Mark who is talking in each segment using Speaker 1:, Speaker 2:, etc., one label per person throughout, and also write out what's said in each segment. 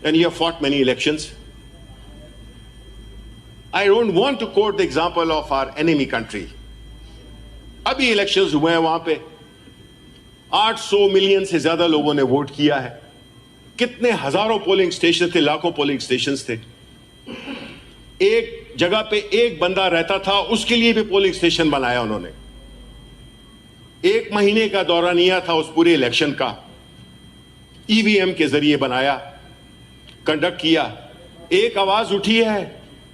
Speaker 1: and you have fought many elections. I don't want to quote the example of our enemy country. अभी elections हुए हैं, वहां पे 800 million से ज्यादा लोगों ने वोट किया है। कितने हजारों पोलिंग स्टेशन थे, लाखों पोलिंग स्टेशंस थे। एक जगह पे एक बंदा रहता था, उसके लिए भी पोलिंग स्टेशन बनाया उन्होंने। 1 महीने का दौरानिया था उस पूरे इलेक्शन का, ईवीएम के जरिए बनाया, कंडक्ट किया। एक आवाज उठी है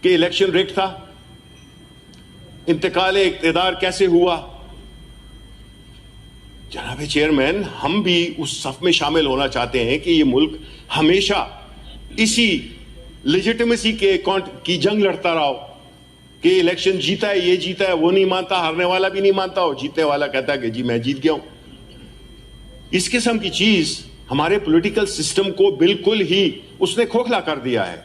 Speaker 1: कि इलेक्शन रिग्ड था। इंतकाल इक्तिदार कैसे हुआ? जनाब चेयरमैन, हम भी उस सफ में शामिल होना चाहते हैं कि ये मुल्क हमेशा इसी लेजिटिमेसी की जंग लड़ता रहा हो कि इलेक्शन जीता है, ये जीता है, वो नहीं मानता, हारने वाला भी नहीं मानता हो, जीतने वाला कहता है कि जी मैं जीत गया हूं। इस किस्म की चीज हमारे पॉलिटिकल सिस्टम को बिल्कुल ही उसने खोखला कर दिया है।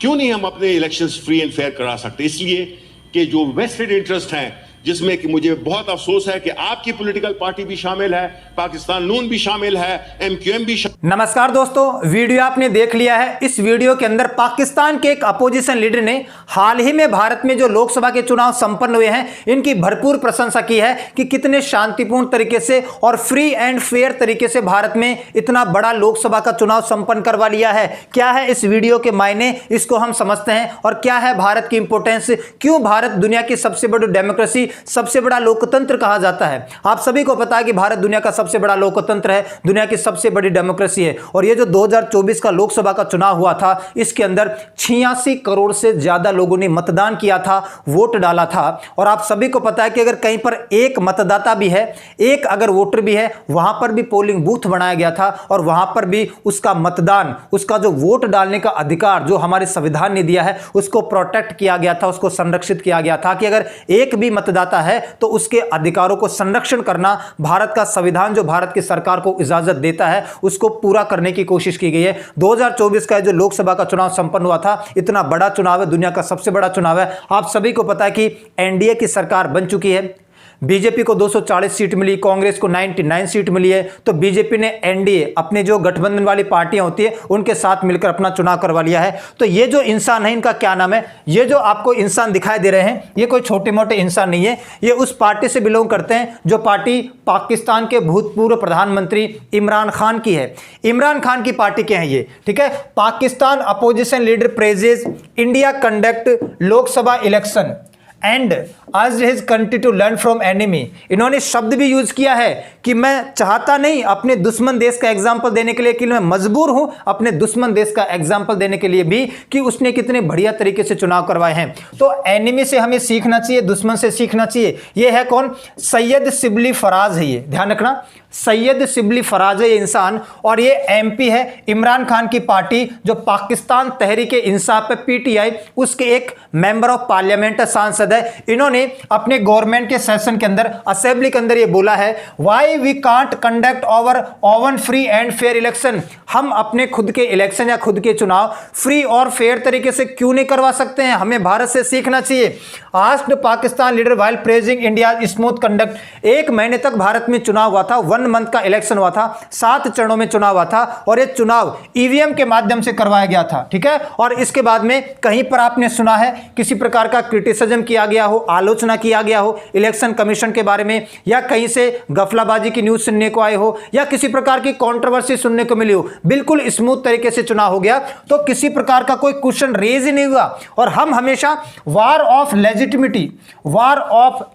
Speaker 1: क्यों नहीं हम अपने इलेक्शंस फ्री एंड फेयर करा सकते? इसलिए कि जो वेस्टेड इंटरेस्ट हैं, जिसमें कि मुझे बहुत अफसोस है कि आपकी पॉलिटिकल पार्टी भी शामिल है, पाकिस्तान नून भी शामिल है, एमक्यूएम भी शामिल।
Speaker 2: नमस्कार दोस्तों, वीडियो आपने देख लिया है। इस वीडियो के अंदर पाकिस्तान के एक अपोजिशन लीडर ने हाल ही में भारत में जो लोकसभा के चुनाव संपन्न हुए हैं, इनकी भरपूर प्रशंसा की है कि कितने शांतिपूर्ण तरीके से और फ्री एंड फेयर तरीके से भारत में इतना बड़ा लोकसभा का चुनाव संपन्न करवा लिया है। क्या है इस वीडियो के मायने, इसको हम समझते हैं, और क्या है भारत की इंपोर्टेंस, क्यों भारत दुनिया की सबसे बड़ी डेमोक्रेसी, सबसे बड़ा लोकतंत्र कहा जाता है। आप सभी को पता है कि भारत दुनिया का सबसे बड़ा लोकतंत्र है, दुनिया की सबसे बड़ी डेमोक्रेसी है। और ये जो 2024 का लोकसभा का चुनाव हुआ था, इसके अंदर 86 करोड़ से ज्यादा लोगों ने मतदान किया था, वोट डाला था। और आप सभी को पता है कि अगर कहीं पर एक मतदाता भी है, एक अगर वोटर भी है, वहां पर भी पोलिंग बूथ बनाया गया था और वहां पर भी उसका मतदान, उसका जो वोट डालने का अधिकार जो हमारे संविधान ने दिया है, उसको प्रोटेक्ट किया गया था, उसको संरक्षित किया गया था कि अगर एक भी मतदाता है तो उसके अधिकारों को संरक्षण करना भारत का संविधान जो भारत की सरकार को इजाजत देता है, उसको पूरा करने की कोशिश की गई है। 2024 का जो लोकसभा का चुनाव संपन्न हुआ था, इतना बड़ा चुनाव है, दुनिया का सबसे बड़ा चुनाव है। आप सभी को पता है कि एनडीए की सरकार बन चुकी है। बीजेपी को 240 सीट मिली, कांग्रेस को 99 सीट मिली है। तो बीजेपी ने एनडीए, अपने जो गठबंधन वाली पार्टियां होती है, उनके साथ मिलकर अपना चुनाव करवा लिया है। तो ये जो इंसान है, इनका क्या नाम है? ये जो आपको इंसान दिखाई दे रहे हैं, ये कोई छोटे मोटे इंसान नहीं है। ये उस पार्टी से बिलोंग करते हैं जो पार्टी पाकिस्तान के भूतपूर्व प्रधानमंत्री इमरान खान की है। इमरान खान की पार्टी के हैं ये, ठीक है। Pakistan opposition leader praises India conduct Lok Sabha election and आज his country to learn from enemy. इन्होंने शब्द भी यूज किया है कि मैं चाहता नहीं अपने दुश्मन देश का एग्जाम्पल देने के लिए, कि मैं मजबूर हूं अपने दुश्मन देश का एग्जाम्पल देने के लिए भी कि उसने कितने बढ़िया तरीके से चुनाव करवाए हैं। तो एनिमी से हमें सीखना चाहिए, दुश्मन से सीखना चाहिए। ये है कौन? सैयद शिबली फराज है ये, ध्यान रखना, सैयद शिबली फराज है ये इंसान। और ये एमपी है, इमरान खान की पार्टी जो पाकिस्तान तहरीक इंसाफ है, पीटीआई, उसके एक मेंबर ऑफ पार्लियामेंट, सांसद है। इन्होंने अपने गवर्नमेंट के सेशन के अंदर, असेंबली के अंदर ये बोला है, why we can't conduct our own free and fair election. हम अपने खुद के इलेक्शन या खुद के चुनाव फ्री और फेयर तरीके से क्यों नहीं करवा सकते हैं? हमें भारत से सीखना चाहिए। Asked Pakistan leader while praising India smooth conduct. 1 महीने तक भारत में चुनाव हुआ था, 1 मंथ का इलेक्शन हुआ था, 7 चरणों में चुनाव हुआ था और ये चुनाव ईवीएम के माध्यम से करवाया गया था, ठीक है। और इसके बाद में कहीं पर आपने सुना है किसी प्रकार का क्रिटिसिज्म किया गया हो, आलोचना किया गया हो इलेक्शन कमीशन के बारे में, या कहीं से गफलाबाजी की न्यूज सुनने को आए हो, या किसी प्रकार की कंट्रोवर्सी सुनने को मिली हो? बिल्कुल स्मूथ तरीके से चुनाव हो गया, तो किसी प्रकार का कोई क्वेश्चन रेज ही नहीं हुआ। और हम हमेशा वार ऑफ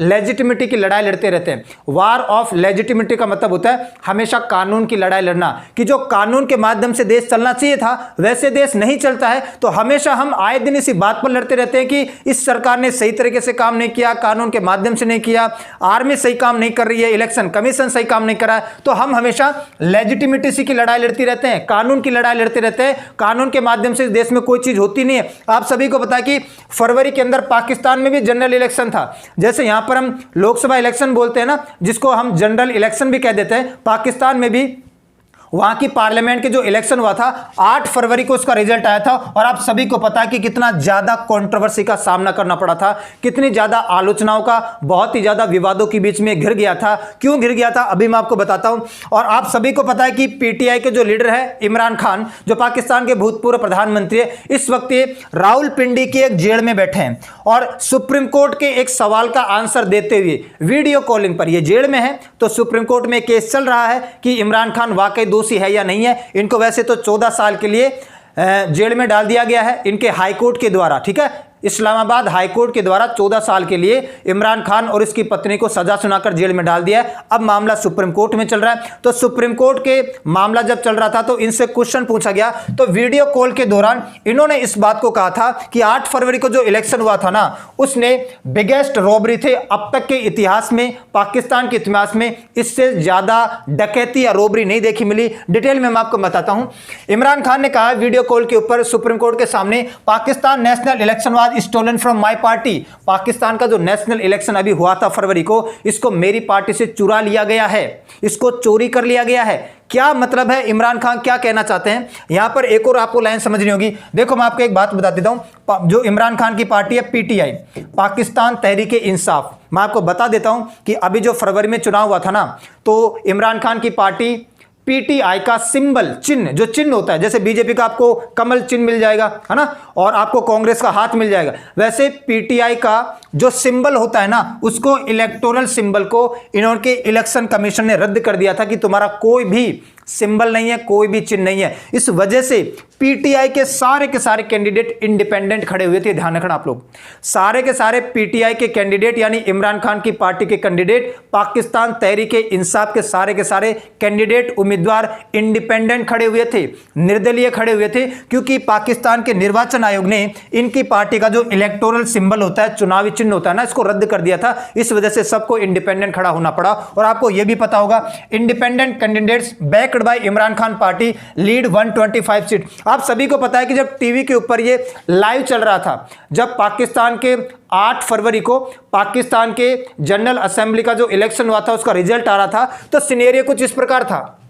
Speaker 2: लेजिटिमिटी की लड़ाई लड़ते रहते हैं। वार ऑफ लेजिटिमिटी का मतलब होता है हमेशा कानून की लड़ाई लड़ना, कि जो कानून के माध्यम से देश चलना चाहिए था वैसे देश नहीं चलता है। तो हमेशा हम आए दिन इसी बात पर लड़ते रहते हैं कि इस सरकार ने सही तरीके से काम नहीं किया, कानून के माध्यम से नहीं किया, आर्मी सही काम नहीं कर रही है, इलेक्शन कमीशन सही काम नहीं कर रहा है। तो हम हमेशा लेजिटिमेसी की लड़ाई लड़ती रहते हैं, कानून की लड़ाई लड़ते रहते हैं। कानून के माध्यम से देश में कोई चीज होती नहीं है। आप सभी को पता है कि फरवरी के अंदर पाकिस्तान में भी जनरल इलेक्शन था। जैसे यहां पर हम लोकसभा इलेक्शन बोलते हैं ना, जिसको हम जनरल इलेक्शन भी कह देते हैं, पाकिस्तान में भी वहां की पार्लियामेंट के जो इलेक्शन हुआ था 8 फरवरी को उसका रिजल्ट आया था और आप सभी को पता है कि कितना ज्यादा कंट्रोवर्सी का सामना करना पड़ा था, कितनी ज्यादा आलोचनाओं का, बहुत ही ज्यादा विवादों के बीच में घिर गया था। क्यों घिर गया था अभी मैं आपको बताता हूं। और आप सभी को पता है कि पीटीआई के जो लीडर है इमरान खान, जो पाकिस्तान के भूतपूर्व प्रधानमंत्री है, इस वक्त ये रावलपिंडी की एक जेल में बैठे हैं और सुप्रीम कोर्ट के एक सवाल का आंसर देते हुए वीडियो कॉलिंग पर ये जेल में है। तो सुप्रीम कोर्ट में केस चल रहा है कि इमरान खान वाकई दोषी है या नहीं है। इनको वैसे तो 14 साल के लिए जेल में डाल दिया गया है इनके हाईकोर्ट के द्वारा, ठीक है, इस्लामाबाद हाईकोर्ट के द्वारा 14 साल के लिए इमरान खान और इसकी पत्नी को सजा सुनाकर जेल में डाल दिया है। अब मामला सुप्रीम कोर्ट में चल रहा है। तो सुप्रीम कोर्ट के मामला जब चल रहा था तो इनसे क्वेश्चन पूछा गया, तो वीडियो कॉल के दौरान इन्होंने इस बात को कहा था कि 8 फरवरी को जो इलेक्शन हुआ था ना, उसने बिगेस्ट रॉबरी थे अब तक के इतिहास में, पाकिस्तान के इतिहास में इससे ज्यादा डकैती या रॉबरी नहीं देखी मिली। डिटेल में मैं आपको बताता हूं। इमरान खान ने कहा वीडियो कॉल के ऊपर सुप्रीम कोर्ट के सामने, Pakistan national election was stolen from my party. Pakistan का जो नेशनल इलेक्शन अभी हुआ था फरवरी को, इसको मेरी पार्टी से चुरा लिया गया है, इसको चोरी कर लिया गया है। क्या मतलब है, इमरान खान क्या कहना चाहते हैं? यहां पर एक और आपको लाइन समझनी होगी। देखो मैं आपको एक बात बता देता हूं, जो इमरान खान की पार्टी है पीटीआई, पाकिस्तान तहरीक इंसाफ, मैं आपको बता देता हूं कि अभी जो फरवरी में चुनाव हुआ था ना, तो इमरान खान की पार्टी पीटीआई का सिंबल, चिन्ह, जो चिन्ह होता है, जैसे बीजेपी का आपको कमल चिन्ह मिल जाएगा, है ना, और आपको कांग्रेस का हाथ मिल जाएगा, वैसे पीटीआई का जो सिंबल होता है ना, उसको इलेक्टोरल सिंबल को इन्होंने इलेक्शन कमीशन ने रद्द कर दिया था कि तुम्हारा कोई भी सिंबल नहीं है, कोई भी चिन्ह नहीं है। इस वजह से पीटीआई के सारे कैंडिडेट इंडिपेंडेंट खड़े हुए थे। ध्यान रखना आप लोग, सारे के सारे पीटीआई के कैंडिडेट यानी इमरान खान की पार्टी के कैंडिडेट, पाकिस्तान तहरीक इंसाफ के सारे कैंडिडेट उम्मीदवार इंडिपेंडेंट खड़े हुए थे, निर्दलीय खड़े हुए थे, क्योंकि पाकिस्तान के निर्वाचन आयोग ने इनकी पार्टी का जो इलेक्टोरल सिंबल होता है, चुनावी चिन्ह होता है ना, इसको रद्द कर दिया था। इस वजह से सबको इंडिपेंडेंट खड़ा होना पड़ा। और आपको यह भी पता होगा, independent candidates back by Imran Khan party lead 125 seat. आप सभी को पता है कि जब टीवी के ऊपर ये लाइव चल रहा था, जब पाकिस्तान के 8 फरवरी को पाकिस्तान के जनरल असेंबली का जो इलेक्शन हुआ था उसका रिजल्ट आ रहा था, तो सिनेरियो कुछ इस प्रकार था।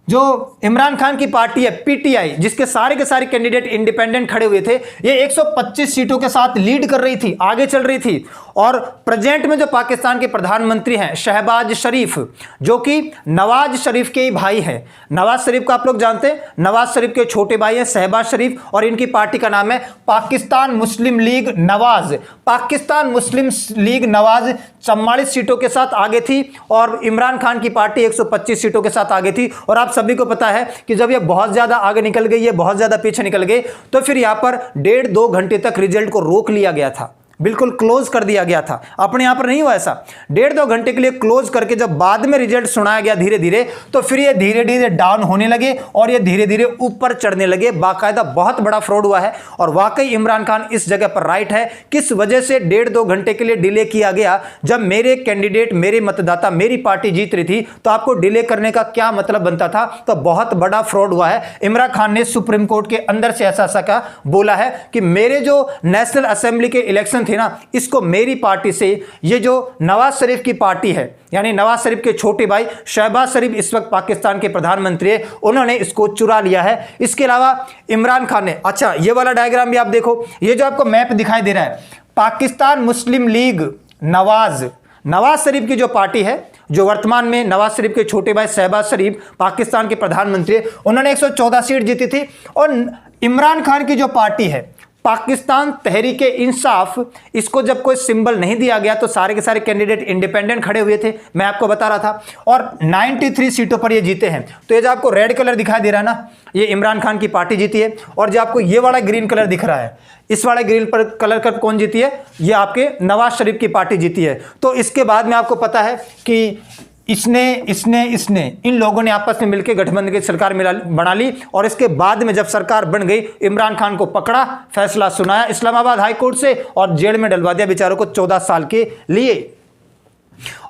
Speaker 2: जो इमरान खान की पार्टी है पीटीआई, जिसके सारे के सारे कैंडिडेट इंडिपेंडेंट खड़े हुए थे, ये 125 सीटों के साथ लीड कर रही थी, आगे चल रही थी। और प्रेजेंट में जो पाकिस्तान के प्रधानमंत्री हैं शहबाज शरीफ, जो कि नवाज शरीफ के ही भाई हैं, नवाज शरीफ को आप लोग जानते हैं, नवाज शरीफ के छोटे भाई हैं शहबाज शरीफ, और इनकी पार्टी का नाम है पाकिस्तान मुस्लिम लीग नवाज। पाकिस्तान मुस्लिम लीग नवाज 44 सीटों के साथ आगे थी और इमरान खान की पार्टी 125 सीटों के साथ आगे थी। और आप सभी को पता है कि जब ये बहुत ज्यादा आगे निकल गई, ये बहुत ज्यादा पीछे निकल गए, तो फिर यहां पर 1.5-2 घंटे तक रिजल्ट को रोक लिया गया था, बिल्कुल क्लोज कर दिया गया था। अपने यहां पर नहीं हुआ ऐसा, 1.5-2 घंटे के लिए क्लोज करके जब बाद में रिजल्ट सुनाया गया धीरे धीरे, तो फिर ये धीरे धीरे डाउन होने लगे और ये धीरे धीरे ऊपर चढ़ने लगे। बाकायदा बहुत बड़ा फ्रॉड हुआ है और वाकई इमरान खान इस जगह पर राइट है। किस वजह से 1.5-2 घंटे के लिए डिले किया गया? जब मेरे कैंडिडेट, मेरे मतदाता, मेरी पार्टी जीत रही थी, तो आपको डिले करने का क्या मतलब बनता था? तो बहुत बड़ा फ्रॉड हुआ है। इमरान खान ने सुप्रीम कोर्ट के अंदर से ऐसा का बोला है कि मेरे जो नेशनल असेंबली के इलेक्शन थे ना, इसको मेरी पार्टी से, ये जो नवाज शरीफ की पार्टी है, यानी नवाज शरीफ के छोटे भाई शहबाज शरीफ इस वक्त पाकिस्तान के प्रधानमंत्री है, उन्होंने इसको चुरा लिया है। इसके अलावा इमरान खान ने, अच्छा ये वाला डायग्राम भी आप देखो, ये जो आपको मैप दिखाई दे रहा है, पाकिस्तान मुस्लिम लीग नवाज शरीफ की जो पार्टी है, जो वर्तमान में नवाज शरीफ के छोटे भाई शहबाज शरीफ पाकिस्तान के प्रधानमंत्री, उन्होंने 114 सीट जीती थी। और इमरान खान की जो पार्टी है पाकिस्तान तहरीक इंसाफ, इसको जब कोई सिंबल नहीं दिया गया तो सारे के सारे कैंडिडेट इंडिपेंडेंट खड़े हुए थे, मैं आपको बता रहा था, और 93 सीटों पर ये जीते हैं। तो ये जो आपको रेड कलर दिखाई दे रहा है ना, ये इमरान खान की पार्टी जीती है। और जो आपको ये वाला ग्रीन कलर दिख रहा है, इस वाले ग्रीन पर कलर का कौन जीती है? ये आपके नवाज शरीफ की पार्टी जीती है। तो इसके बाद में आपको पता है कि इसने इन लोगों ने आपस में मिलकर गठबंधन की सरकार बना ली। और इसके बाद में जब सरकार बन गई, इमरान खान को पकड़ा, फैसला सुनाया इस्लामाबाद हाई कोर्ट से और जेल में डलवा दिया बेचारों को 14 साल के लिए।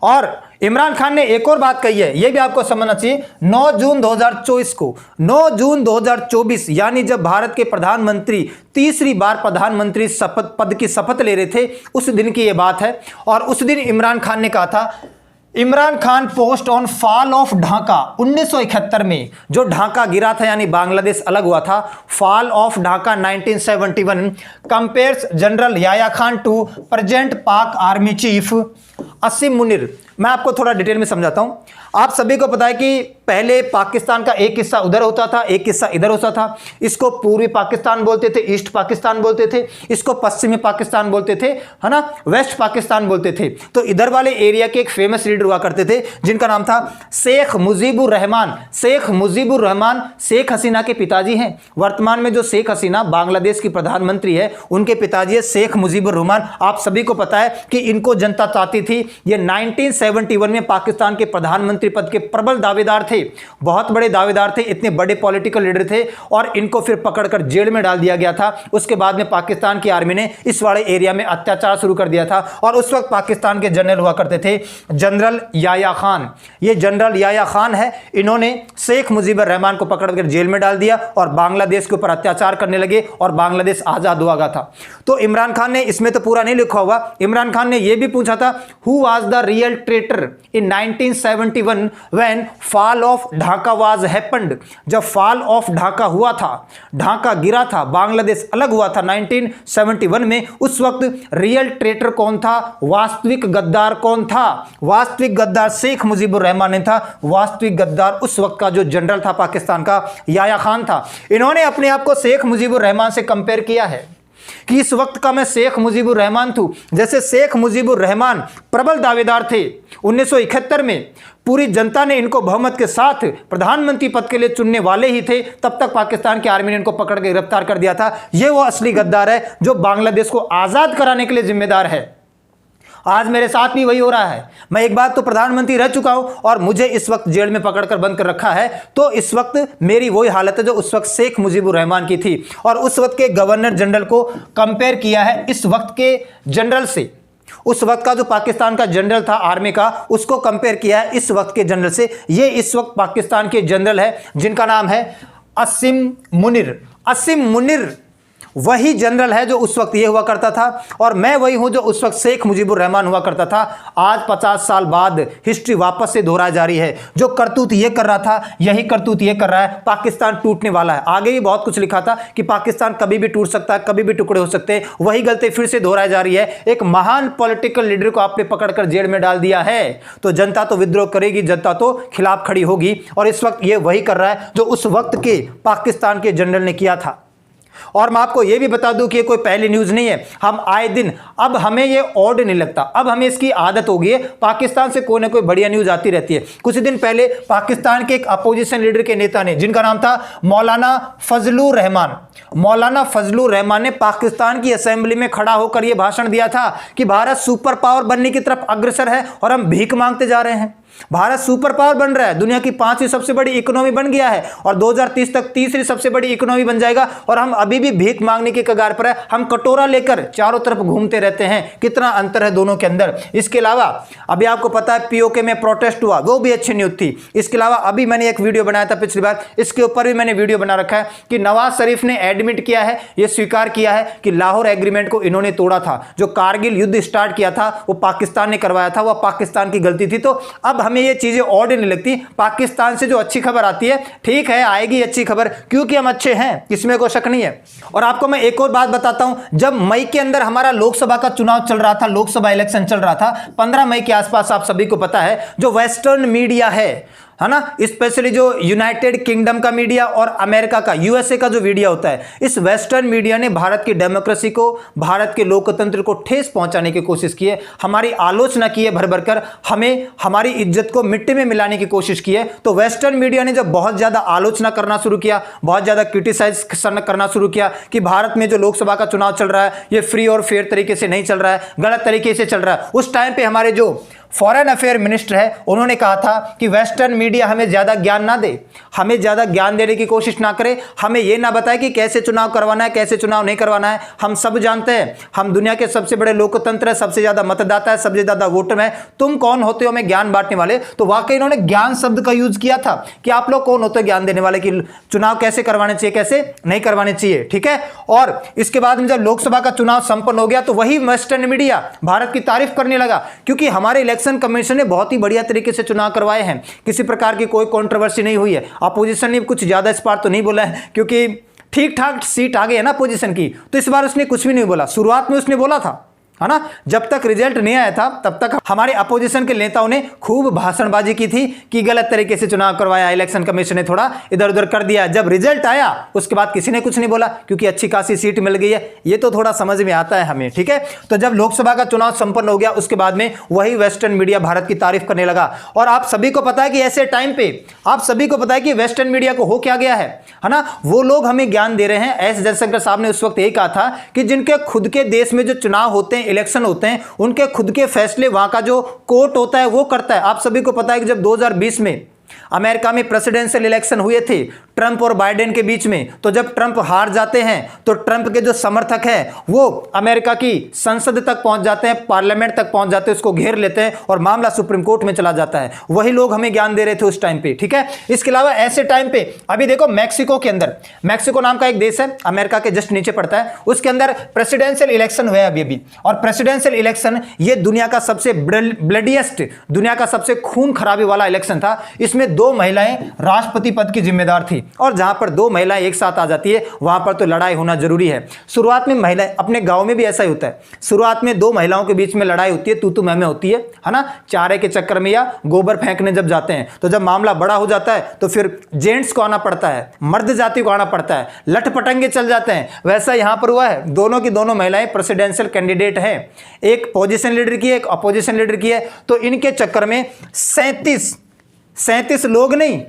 Speaker 2: और इमरान खान ने एक और बात कही है, यह भी आपको समझना चाहिए। 9 जून 2024 को, 9 जून 2024 यानी जब भारत के प्रधानमंत्री तीसरी बार प्रधानमंत्री पद की शपथ ले रहे थे, उस दिन की यह बात है। और उस दिन इमरान खान ने कहा था Imran Khan post on fall of Dhaka 1971 में जो ढाका गिरा था यानी बांग्लादेश अलग हुआ था, fall of Dhaka 1971 compares general Yahya Khan to present Pak army chief Asim Munir. मैं आपको थोड़ा डिटेल में समझाता हूं। आप सभी को पता है कि पहले पाकिस्तान का एक हिस्सा उधर होता था, एक हिस्सा इधर होता था। इसको पूर्वी पाकिस्तान बोलते थे, ईस्ट पाकिस्तान बोलते थे, इसको पश्चिमी पाकिस्तान बोलते थे, है ना, वेस्ट पाकिस्तान बोलते थे। तो इधर वाले एरिया के एक फेमस लीडर हुआ करते थे जिनका नाम था शेख मुजीबुर रहमान। शेख मुजीबुर रहमान शेख हसीना के पिताजी हैं। वर्तमान में जो शेख हसीना बांग्लादेश की प्रधानमंत्री है, उनके पिताजी है शेख मुजीबुर रहमान। आप सभी को पता है कि इनको जनता चाहती थी। ये 1971 में पाकिस्तान के प्रधानमंत्री पद के प्रबल दावेदार थे, बहुत बड़े दावेदार थे, इतने बड़े पॉलिटिकल लीडर थे और इनको फिर पकड़कर जेल में डाल दिया गया था। उसके बाद में पाकिस्तान की आर्मी ने इस वाले एरिया में अत्याचार शुरू कर दिया था और उस वक्त पाकिस्तान के जनरल हुआ करते थे जनरल याया खान। ये जनरल याया खान है, इन्होंने शेख मुजीबुर रहमान को पकड़कर जेल में डाल दिया और बांग्लादेश के ऊपर अत्याचार करने लगे और बांग्लादेश आजाद हुआ था। तो इमरान खान ने, इसमें तो पूरा नहीं लिखा हुआ, इमरान खान ने यह भी पूछा था who was the real traitor in 1971 when fall of Dhaka was happened. जब फॉल ऑफ ढाका हुआ था, ढाका गिरा था, बांग्लादेश अलग हुआ था 1971 में, उस वक्त रियल ट्रेटर कौन था, वास्तविक गद्दार कौन था? वास्तविक गद्दार शेख मुजीबुर रहमान ने था। वास्तविक गद्दार उस वक्त का जो जनरल था पाकिस्तान का, याया खान था। इन्होंने अपने आप को शेख मुजीबुर रहमान से कंपेयर किया है कि इस वक्त का मैं शेख मुजीबुर रहमान थू। जैसे शेख मुजीबुर रहमान प्रबल दावेदार थे, 1971 में पूरी जनता ने इनको बहुमत के साथ प्रधानमंत्री पद के लिए चुनने वाले ही थे, तब तक पाकिस्तान की आर्मी ने इनको पकड़ के गिरफ्तार कर दिया था। यह वो असली गद्दार है जो बांग्लादेश को आजाद कराने के लिए जिम्मेदार है। आज मेरे साथ भी वही हो रहा है। मैं एक बार तो प्रधानमंत्री रह चुका हूं और मुझे इस वक्त जेल में पकड़कर बंद कर रखा है। तो इस वक्त मेरी वही हालत है जो उस वक्त शेख मुजीबुर रहमान की थी। और उस वक्त के गवर्नर जनरल को कंपेयर किया है इस वक्त के जनरल से। उस वक्त का जो पाकिस्तान का जनरल था आर्मी का, उसको कंपेयर किया है इस वक्त के जनरल से। ये इस वक्त पाकिस्तान के जनरल है जिनका नाम है असीम मुनीर। असीम मुनीर वही जनरल है जो उस वक्त ये हुआ करता था और मैं वही हूं जो उस वक्त शेख मुजीबुर रहमान हुआ करता था। आज 50 साल बाद हिस्ट्री वापस से दोहराई जा रही है। जो करतूत ये कर रहा था, यही करतूत ये कर रहा है। पाकिस्तान टूटने वाला है। आगे भी बहुत कुछ लिखा था कि पाकिस्तान कभी भी टूट सकता है, कभी भी टुकड़े हो सकते हैं। वही गलती फिर से दोहराई जा रही है। एक महान पॉलिटिकल लीडर को आपने पकड़कर जेल में डाल दिया है तो जनता तो विद्रोह करेगी, जनता तो खिलाफ खड़ी होगी। और इस वक्त ये वही कर रहा है जो उस वक्त के पाकिस्तान के जनरल ने किया था। और मैं आपको यह भी बता दूं कि ये कोई पहली न्यूज नहीं है। हम आए दिन, अब हमें ये ऑड नहीं लगता, अब हमें इसकी आदत हो गई है। पाकिस्तान से कोई ना कोई बढ़िया न्यूज आती रहती है। कुछ दिन पहले पाकिस्तान के एक अपोजिशन लीडर के नेता ने, जिनका नाम था मौलाना फजलुर रहमान, मौलाना फजलुर रहमान ने पाकिस्तान की असेंबली में खड़ा होकर यह भाषण दिया था कि भारत सुपर पावर बनने की तरफ अग्रसर है और हम भीख मांगते जा रहे हैं। भारत सुपर पावर बन रहा है, दुनिया की 5वीं सबसे बड़ी इकोनॉमी बन गया है और 2030 तक 3री सबसे बड़ी इकोनॉमी बन जाएगा और हम अभी भी भीख मांगने की कगार पर है। हम कटोरा लेकर चारों तरफ घूमते रहते हैं। कितना अंतर है दोनों के अंदर। इसके अलावा अभी आपको पता है पीओके में प्रोटेस्ट हुआ, वो भी अच्छी न्यूज थी। इसके अलावा अभी मैंने एक वीडियो बनाया था पिछली बार, इसके ऊपर भी मैंने वीडियो बना रखा है कि नवाज शरीफ ने एडमिट किया है, यह स्वीकार किया है कि लाहौर एग्रीमेंट को इन्होंने तोड़ा था। जो कारगिल युद्ध स्टार्ट किया था वो पाकिस्तान ने करवाया था, वह पाकिस्तान की गलती थी। तो अब हमें ये चीजें और नहीं लगती। पाकिस्तान से जो अच्छी खबर आती है, ठीक है आएगी अच्छी खबर, क्योंकि हम अच्छे हैं, इसमें कोई शक नहीं है। और आपको मैं एक और बात बताता हूं, जब मई के अंदर हमारा लोकसभा का चुनाव चल रहा था, लोकसभा इलेक्शन चल रहा था 15 मई के आसपास, आप सभी को पता है जो वेस्टर्न मीडिया है ना, स्पेशली जो यूनाइटेड किंगडम का मीडिया और अमेरिका का, यूएसए का जो मीडिया होता है, इस वेस्टर्न मीडिया ने भारत की डेमोक्रेसी को, भारत के लोकतंत्र को ठेस पहुंचाने की कोशिश की है। हमारी आलोचना की है भर भर कर, हमें हमारी इज्जत को मिट्टी में मिलाने की कोशिश की है। तो वेस्टर्न मीडिया ने जब बहुत ज्यादा आलोचना करना शुरू किया, बहुत ज्यादा क्रिटिसाइज करना शुरू किया कि भारत में जो लोकसभा का चुनाव चल रहा है ये फ्री और फेयर तरीके से नहीं चल रहा है, गलत तरीके से चल रहा है, उस टाइम पे हमारे जो फॉरेन अफेयर मिनिस्टर है उन्होंने कहा था कि वेस्टर्न मीडिया हमें ज्यादा ज्ञान ना दे, हमें ज्यादा ज्ञान देने की कोशिश ना करे, हमें यह ना बताए कि कैसे चुनाव करवाना है, कैसे चुनाव नहीं करवाना है। हम सब जानते हैं, हम दुनिया के सबसे बड़े लोकतंत्र है, सबसे ज्यादा मतदाता है, सबसे ज्यादा वोटर है, तुम कौन होते हो हमें ज्ञान बांटने वाले। तो वाकई इन्होंने ज्ञान शब्द का यूज किया था कि आप लोग कौन होते हो ज्ञान देने वाले, कि चुनाव कैसे करवाने चाहिए, कैसे नहीं करवाने चाहिए, ठीक है। और इसके बाद में जब लोकसभा का चुनाव संपन्न हो गया तो वही वेस्टर्न मीडिया भारत की तारीफ करने लगा, क्योंकि हमारे इलेक्शन इलेक्शन कमीशन ने बहुत ही बढ़िया तरीके से चुनाव करवाए हैं, किसी प्रकार की कोई कंट्रोवर्सी नहीं हुई है। अपोजिशन ने कुछ ज़्यादा इस बार तो नहीं बोला है, क्योंकि ठीक ठाक सीट आ गई है ना अपोजिशन की, तो इस बार उसने कुछ भी नहीं बोला। शुरुआत में उसने बोला था, है ना, जब तक रिजल्ट नहीं आया था तब तक हमारे अपोजिशन के नेताओं ने खूब भाषणबाजी की थी कि गलत तरीके से चुनाव करवाया, इलेक्शन कमीशन ने थोड़ा इधर उधर कर दिया। जब रिजल्ट आया उसके बाद किसी ने कुछ नहीं बोला, क्योंकि अच्छी खासी सीट मिल गई है। ये तो थोड़ा समझ में आता है हमें, ठीक है। तो जब लोकसभा का चुनाव संपन्न हो गया उसके बाद में वही वेस्टर्न मीडिया भारत की तारीफ करने लगा। और आप सभी को पता है कि ऐसे टाइम पे आप सभी को पता है कि वेस्टर्न मीडिया को हो क्या गया है ना, वो लोग हमें ज्ञान दे रहे हैं। एस जयशंकर साहब ने उस वक्त यही कहा था कि जिनके खुद के देश में जो चुनाव होते हैं, इलेक्शन होते हैं, उनके खुद के फैसले वहां का जो कोर्ट होता है वो करता है। आप सभी को पता है कि जब 2020 में अमेरिका में प्रेसिडेंशियल इलेक्शन हुए थे ट्रंप और बाइडेन के बीच में, तो जब ट्रंप हार जाते हैं तो ट्रंप के जो समर्थक हैं वो अमेरिका की संसद तक पहुंच जाते हैं, पार्लियामेंट तक पहुंच जाते हैं, उसको घेर लेते हैं और मामला सुप्रीम कोर्ट में चला जाता है। वही लोग हमें ज्ञान दे रहे थे उस टाइम पे, ठीक है। इसके अलावा ऐसे टाइम पे अभी देखो मैक्सिको के अंदर, मैक्सिको नाम का एक देश है, अमेरिका के जस्ट नीचे पड़ता है, उसके अंदर प्रेसिडेंशियल इलेक्शन हुआ है अभी। और प्रेसिडेंशियल इलेक्शन ये दुनिया का सबसे ब्लडिएस्ट, दुनिया का सबसे खून खराबी वाला इलेक्शन था। इसमें 2 महिलाएं राष्ट्रपति पद की जिम्मेदार थी, और जहां पर 2 महिलाएं एक साथ आ जाती है वहां पर तो लड़ाई होना जरूरी है। शुरुआत में महिलाएं, अपने गांव में भी ऐसा ही होता है, शुरुआत में 2 महिलाओं के बीच में लड़ाई होती है, तू मैं होती है ना, चारे के चक्कर में या गोबर फेंकने जब जाते हैं। तो जब मामला बड़ा हो जाता है तो फिर जेंट्स को आना पड़ता है, मर्द जाति को आना पड़ता है, लठ पटंगे चल जाते हैं। वैसा यहां पर हुआ है, दोनों की दोनों महिलाएं प्रेसिडेंशियल कैंडिडेट हैं, एक पोजीशन लीडर की है, एक अपोजिशन लीडर की है। तो इनके चक्कर में 37 लोग नहीं,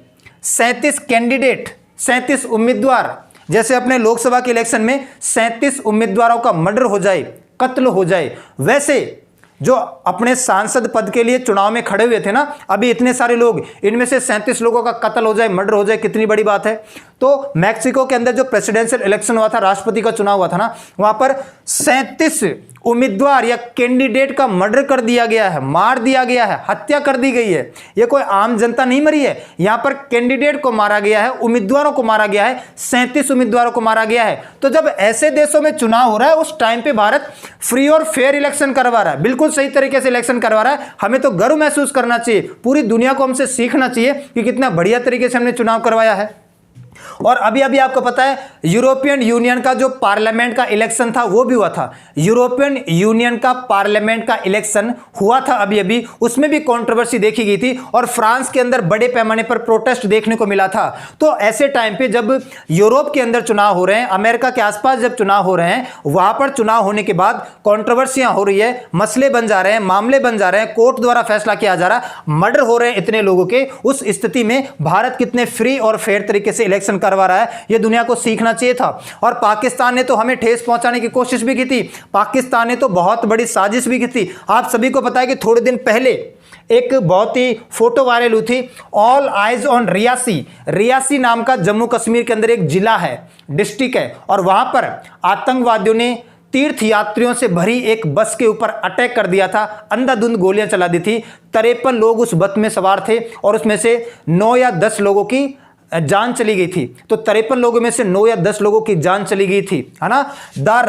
Speaker 2: 37 कैंडिडेट, 37 उम्मीदवार, जैसे अपने लोकसभा के इलेक्शन में 37 उम्मीदवारों का मर्डर हो जाए, कत्ल हो जाए, वैसे जो अपने सांसद पद के लिए चुनाव में खड़े हुए थे ना, अभी इतने सारे लोग, इनमें से 37 लोगों का कत्ल हो जाए, मर्डर हो जाए, कितनी बड़ी बात है। तो मैक्सिको के अंदर जो प्रेसिडेंशियल इलेक्शन हुआ था, राष्ट्रपति का चुनाव हुआ था ना, वहां पर 37 उम्मीदवार या कैंडिडेट का मर्डर कर दिया गया है, मार दिया गया है, हत्या कर दी गई है। यह कोई आम जनता नहीं मरी है, यहां पर कैंडिडेट को मारा गया है, उम्मीदवारों को मारा गया है, 37 उम्मीदवारों को मारा गया है। तो जब ऐसे देशों में चुनाव हो रहा है उस टाइम पे भारत फ्री और फेयर इलेक्शन करवा रहा है, बिल्कुल सही तरीके से इलेक्शन करवा रहा है। हमें तो गर्व महसूस करना चाहिए, पूरी दुनिया को हमसे सीखना चाहिए कि कितना बढ़िया तरीके से हमने चुनाव करवाया है। और अभी आपको पता है यूरोपियन यूनियन का जो पार्लियामेंट का इलेक्शन था वो भी हुआ था। यूरोपियन यूनियन का पार्लियामेंट का इलेक्शन हुआ था अभी, उसमें भी कंट्रोवर्सी देखी गई थी और फ्रांस के अंदर बड़े पैमाने पर प्रोटेस्ट देखने को मिला था। तो ऐसे टाइम पे जब यूरोप के अंदर चुनाव हो रहे हैं, अमेरिका के आसपास जब चुनाव हो रहे हैं, वहां पर चुनाव होने के बाद कंट्रोवर्सियां हो रही है, मसले बन जा रहे हैं, मामले बन जा रहे हैं, कोर्ट द्वारा फैसला किया जा रहा है, मर्डर हो रहे हैं इतने लोगों के, उस स्थिति में भारत कितने फ्री और फेयर तरीके से इलेक्शन करवा रहा है, यह दुनिया को सीखना चाहिए था। और पाकिस्तान ने तो हमें ठेस पहुंचाने की कोशिश भी की थी, पाकिस्तान ने तो बहुत बड़ी साजिश भी की थी। आप सभी को पता है कि थोड़े दिन पहले एक बहुत ही फोटो वायरल हुई थी, all eyes on Reasi. Reasi नाम का जम्मू कश्मीर के अंदर एक जिला है, डिस्ट्रिक्ट है, और वहां पर आतंकवादियों ने तीर्थ यात्रियों से भरी एक बस के ऊपर अटैक कर दिया था, अंधाधुंध गोलियां चला दी थी। 53 लोग उस बस में सवार थे और उसमें से 9 या 10 लोगों की जान चली गई थी। तो 53 लोगों में से 9 या 10 लोगों की जान चली गई थी, है ना। द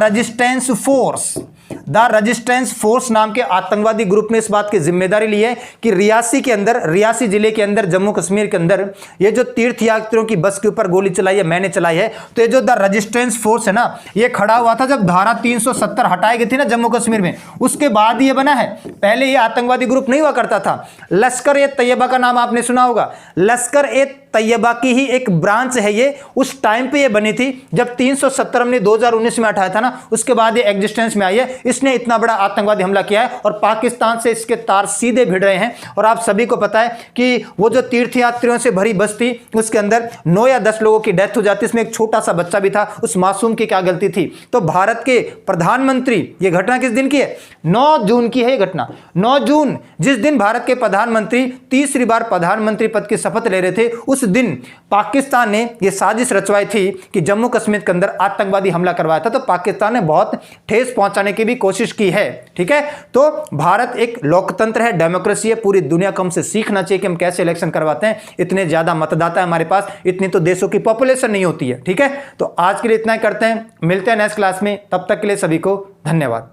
Speaker 2: रेजिस्टेंस फोर्स नाम के आतंकवादी ग्रुप ने इस बात की जिम्मेदारी ली है कि रियासी के अंदर, रियासी जिले के अंदर, जम्मू कश्मीर के अंदर ये जो तीर्थयात्रियों की बस के ऊपर गोली चलाई है, मैंने चलाई है। तो ये जो द रेजिस्टेंस फोर्स है ना, ये खड़ा हुआ था जब धारा 370 हटाई गई थी ना जम्मू कश्मीर में, उसके बाद ये बना है। पहले ये आतंकवादी ग्रुप नहीं हुआ करता था। लश्कर ए तैयबा का नाम आपने सुना होगा, लश्कर ए तैयबा की ही एक ब्रांच है ये। उस टाइम पे ये बनी थी जब 370 हमने 2019 में हटाया था ना, उसके बाद ये एग्जिस्टेंस में आई है। इसने इतना बड़ा आतंकवादी हमला किया है और पाकिस्तान से इसके तार सीधे भिड़ रहे हैं। और आप सभी को पता है कि वो जो तीर्थयात्रियों से भरी बस थी उसके अंदर 9 या 10 लोगों की डेथ हो जाती, इसमें एक छोटा सा बच्चा भी था। उस मासूम की क्या गलती थी। तो भारत के प्रधानमंत्री, ये घटना किस दिन की है? 9 जून की है ये घटना। 9 जून, जिस दिन भारत के प्रधानमंत्री तीसरी बार प्रधानमंत्री पद की शपथ ले रहे थे, उस दिन पाकिस्तान ने यह साजिश रचवाई थी कि जम्मू कश्मीर के अंदर आतंकवादी हमला करवाया था। तो पाकिस्तान ने बहुत ठेस पहुंचाने की भी कोशिश की है, ठीक है। तो भारत एक लोकतंत्र है, डेमोक्रेसी है, पूरी दुनिया को हमसे सीखना चाहिए कि हम कैसे इलेक्शन करवाते हैं। इतने ज्यादा मतदाता है हमारे पास, इतनी तो देशों की पॉपुलेशन नहीं होती है, ठीक है। तो आज के लिए इतना ही करते हैं, मिलते हैं नेक्स्ट क्लास में, तब तक के लिए सभी को धन्यवाद।